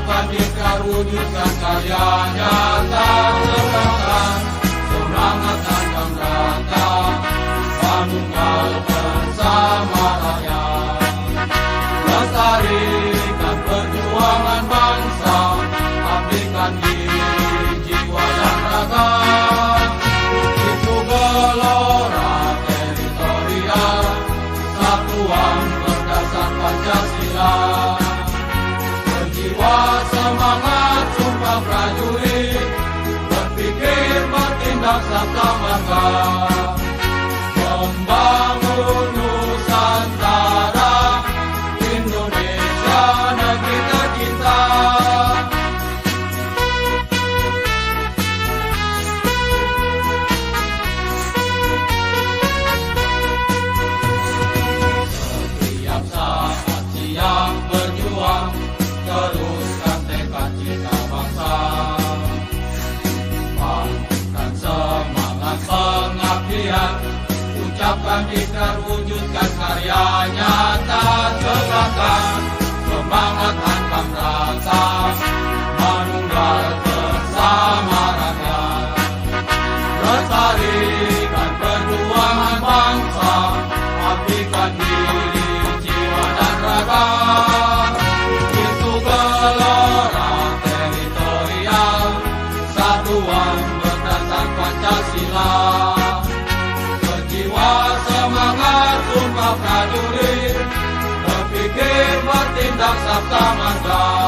Pandikar wujudkan karya nyata tegakkan semangat antang rata manunggal bersama rakyat. Lestarikan perjuangan bangsa, abdikan diri, jiwa dan raga. Itu gelora teritorial, satuan berdasar Pancasila. Berjiwa semangat sumpah prajurit, berpikir bertindak sabta marga. Membangun Nusantara, Indonesia negeri tercinta. Setiap saat siang berjuang, teruskan tekad cinta bangsa. Bangkitkan semangat pengabdian, ucapkan ikrar wujudkan karya nyata tegakkan semangat antang rasa manunggal bersama rakyat. Lestarikan perjuangan bangsa, abdikan diri, jiwa dan raga. Itu gelora teritorial, satuan berdasar Pancasila. Berjiwa semangat sumpah prajurit, berpikir bertindak sabta marga.